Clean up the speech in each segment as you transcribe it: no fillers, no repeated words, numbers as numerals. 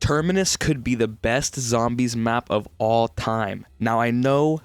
Terminus could be the best zombies map of all time. Now I know,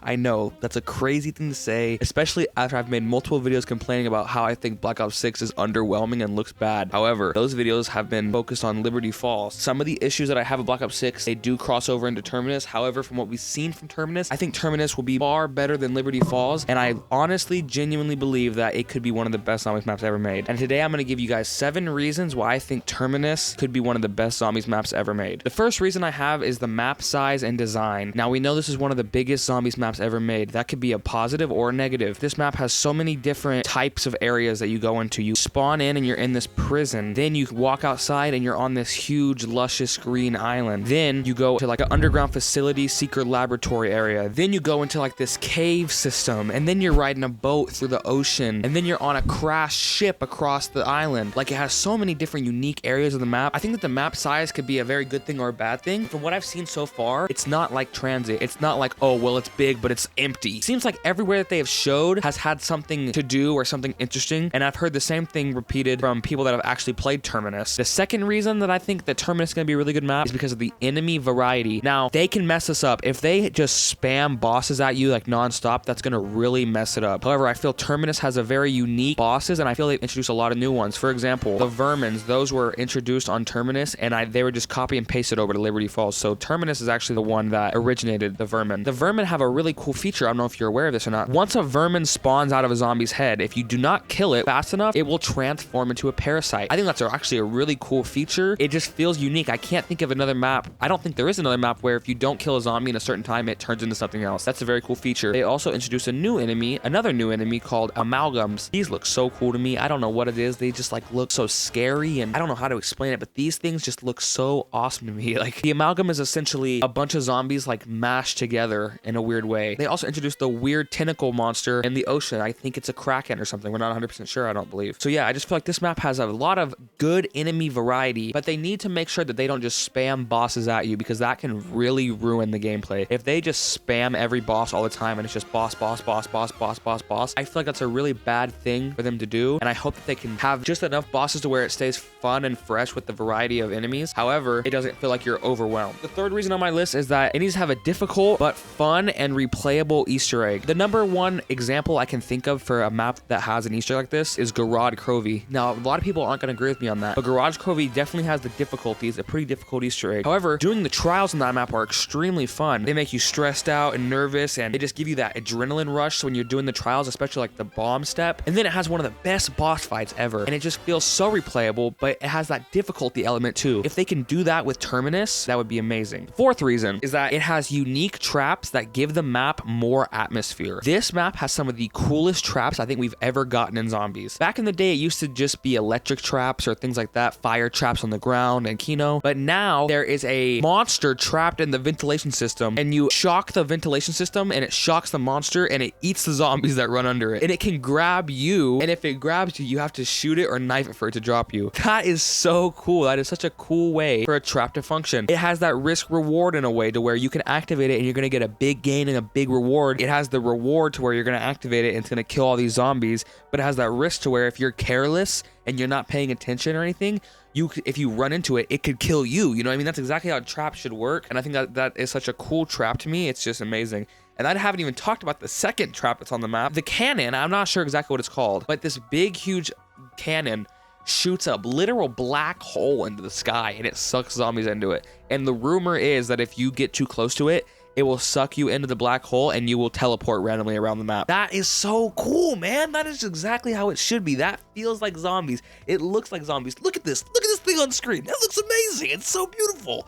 that's a crazy thing to say, especially after I've made multiple videos complaining about how I think Black Ops 6 is underwhelming and looks bad. However, those videos have been focused on Liberty Falls. Some of the issues that I have with Black Ops 6, they do cross over into Terminus. However, from what we've seen from Terminus, I think Terminus will be far better than Liberty Falls, and I honestly, genuinely believe that it could be one of the best zombies maps ever made. And today I'm going to give you guys 7 reasons why I think Terminus could be one of the best zombies maps ever made. The first reason I have is the map size and design. Now we know this is one of the biggest zombies maps ever made. That could be a positive or a negative. This map has so many different types of areas that you go into. You spawn in and you're in this prison. Then you walk outside and you're on this huge, luscious green island. Then you go to like an underground facility, secret laboratory area. Then you go into like this cave system. And then you're riding a boat through the ocean. And then you're on a crashed ship across the island. Like, it has so many different unique areas of the map. I think that the map size could be a very good thing or a bad thing. From what I've seen so far, it's not like Transit. It's not like, oh, well, it's big, but it's empty. Seems like everywhere that they have showed has had something to do or something interesting. And I've heard the same thing repeated from people that have actually played Terminus. The second reason that I think that Terminus is going to be a really good map is because of the enemy variety. Now, they can mess us up. If they just spam bosses at you like nonstop, that's going to really mess it up. However, I feel Terminus has a very unique bosses, and I feel they've introduced a lot of new ones. For example, the Vermins, those were introduced on Terminus, and they were just copy and pasted over to Liberty Falls. So Terminus is actually the one that originated the Vermin. The Vermin have a really cool feature. I don't know if you're aware of this or not. Once a Vermin spawns out of a zombie's head, if you do not kill it fast enough, it will transform into a parasite. I think that's actually a really cool feature. It just feels unique. I can't think of another map. I don't think there is another map where if you don't kill a zombie in a certain time, it turns into something else. That's a very cool feature. They also introduced another new enemy called amalgams. These look so cool to me. I don't know what it is. They just like look so scary, and I don't know how to explain it, but these things just look so awesome to me. Like, the amalgam is essentially a bunch of zombies like mashed together in a weird way. They also introduced the weird tentacle monster in the ocean. I think it's a kraken or something. We're not 100% sure, I don't believe. So yeah, I just feel like this map has a lot of good enemy variety, but they need to make sure that they don't just spam bosses at you, because that can really ruin the gameplay. If they just spam every boss all the time and it's just boss, I feel like that's a really bad thing for them to do, and I hope that they can have just enough bosses to where it stays fun and fresh with the variety of enemies. However, it doesn't feel like you're overwhelmed. The third reason on my list is that it needs to have a difficult but fun and replayable Easter egg. The number one example I can think of for a map that has an Easter egg like this is Garage Crovey. Now, a lot of people aren't going to agree with me on that, but Garage Crovey definitely has the difficulties, a pretty difficult Easter egg. However, doing the trials in that map are extremely fun. They make you stressed out and nervous, and they just give you that adrenaline rush when you're doing the trials, especially like the bomb step. And then it has one of the best boss fights ever, and it just feels so replayable, but it has that difficulty element too. If they can do that with Terminus, that would be amazing. Fourth reason is that it has unique traps that give the map more atmosphere. This map has some of the coolest traps I think we've ever gotten in zombies. Back in the day, it used to just be electric traps or things like that, fire traps on the ground and Kino, but now there is a monster trapped in the ventilation system, and you shock the ventilation system and it shocks the monster and it eats the zombies that run under it, and it can grab you, and if it grabs you, you have to shoot it or knife it for it to drop you. That is so cool. That is such a cool way for a trap to function. It has that risk reward in a way to where you can activate it and you're going to get a big gain and a big reward. It has the reward to where you're going to activate it and it's going to kill all these zombies, but it has that risk to where if you're careless and you're not paying attention or anything, if you run into it, it could kill you. You know what I mean? That's exactly how a trap should work, and I think that is such a cool trap to me. It's just amazing. And I haven't even talked about the second trap that's on the map. The cannon, I'm not sure exactly what it's called, but this big, huge cannon shoots a literal black hole into the sky, and it sucks zombies into it. And the rumor is that if you get too close to it, it will suck you into the black hole and you will teleport randomly around the map. That is so cool, man. That is exactly how it should be. That feels like zombies. It looks like zombies. Look at this thing on screen. That looks amazing. It's so beautiful.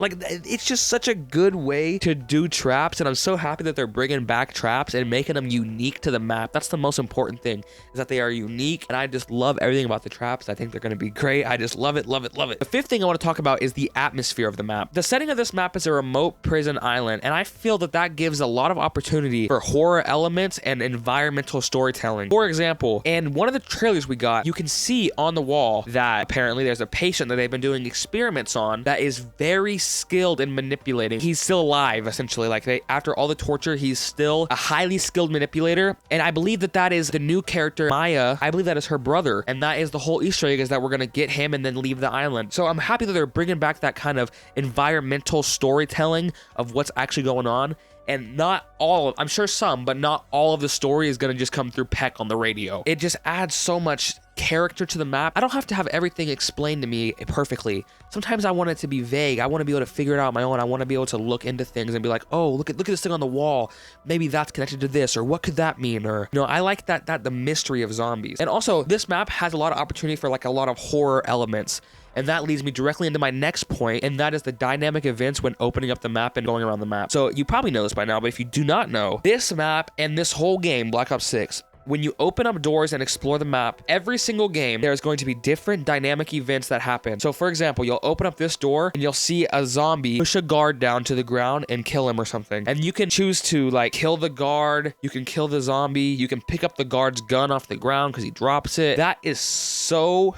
Like, it's just such a good way to do traps, and I'm so happy that they're bringing back traps and making them unique to the map. That's the most important thing, is that they are unique, and I just love everything about the traps. I think they're going to be great. I just love it, love it, love it. The fifth thing I want to talk about is the atmosphere of the map. The setting of this map is a remote prison island, and I feel that gives a lot of opportunity for horror elements and environmental storytelling. For example, in one of the trailers we got, you can see on the wall that apparently there's a patient that they've been doing experiments on that is very skilled in manipulating. He's still alive, essentially. Like, after all the torture, he's still a highly skilled manipulator. And I believe that that is the new character, Maya. I believe that is her brother. And that is the whole Easter egg, is that we're going to get him and then leave the island. So I'm happy that they're bringing back that kind of environmental storytelling of what's actually going on. And not all, I'm sure some, but not all of the story is going to just come through Peck on the radio. It just adds so much character to the map. I don't have to have everything explained to me perfectly. Sometimes I want it to be vague. I want to be able to figure it out on my own. I want to be able to look into things and be like, oh, look at this thing on the wall. Maybe that's connected to this, or what could that mean? Or, you know, I like that the mystery of zombies. And also, this map has a lot of opportunity for like a lot of horror elements. And that leads me directly into my next point, and that is the dynamic events when opening up the map and going around the map. So you probably know this by now, but if you do not know, this map and this whole game, Black Ops 6, when you open up doors and explore the map, every single game, there's going to be different dynamic events that happen. So for example, you'll open up this door and you'll see a zombie push a guard down to the ground and kill him or something. And you can choose to like kill the guard, you can kill the zombie, you can pick up the guard's gun off the ground because he drops it. That is so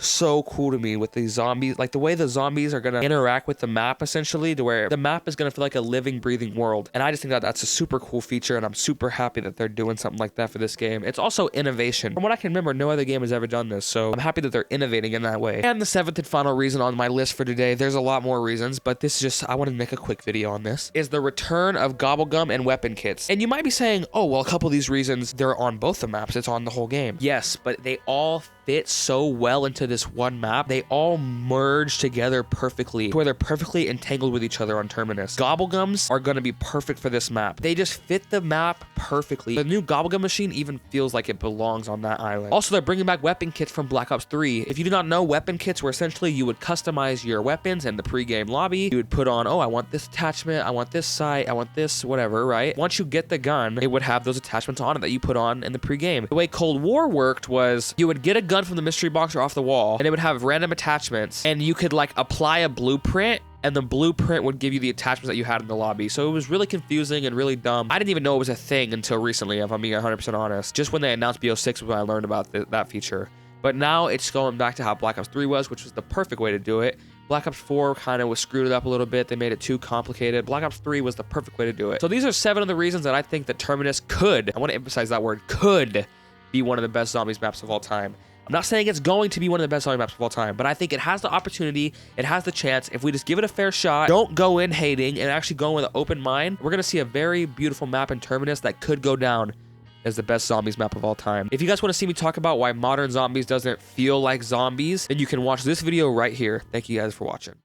cool to me with these zombies. Like the way the zombies are going to interact with the map, essentially, to where the map is going to feel like a living, breathing world. And I just think that that's a super cool feature, and I'm super happy that they're doing something like that for this game. It's also innovation. From what I can remember, no other game has ever done this, so I'm happy that they're innovating in that way. And the seventh and final reason on my list for today, there's a lot more reasons, but this is just, I want to make a quick video on this, is the return of gobblegum and weapon kits. And you might be saying, oh, well, a couple of these reasons, they're on both the maps, it's on the whole game. Yes, but they all fit so well into this one map. They all merge together perfectly, to where they're perfectly entangled with each other on Terminus. Gobblegums are going to be perfect for this map. They just fit the map perfectly. The new gobblegum machine even feels like it belongs on that island. Also, they're bringing back weapon kits from Black Ops 3. If you do not know, weapon kits were essentially you would customize your weapons in the pre-game lobby. You would put on, oh, I want this attachment, I want this sight, I want this, whatever, right? Once you get the gun, it would have those attachments on it that you put on in the pre-game. The way Cold War worked was you would get a gun from the mystery box or off the wall, and it would have random attachments, and you could like apply a blueprint, and the blueprint would give you the attachments that you had in the lobby. So it was really confusing and really dumb. I didn't even know it was a thing until recently, if I'm being 100% honest. Just when they announced BO6 was when I learned about that feature. But now it's going back to how Black Ops 3 was, which was the perfect way to do it. Black Ops 4 kind of was screwed it up a little bit. They made it too complicated. Black Ops 3 was the perfect way to do it. So these are 7 of the reasons that I think that Terminus could, I want to emphasize that word, could be one of the best zombies maps of all time. I'm not saying it's going to be one of the best zombie maps of all time, but I think it has the opportunity, it has the chance. If we just give it a fair shot, don't go in hating, and actually go in with an open mind, we're going to see a very beautiful map in Terminus that could go down as the best zombies map of all time. If you guys want to see me talk about why modern zombies doesn't feel like zombies, then you can watch this video right here. Thank you guys for watching.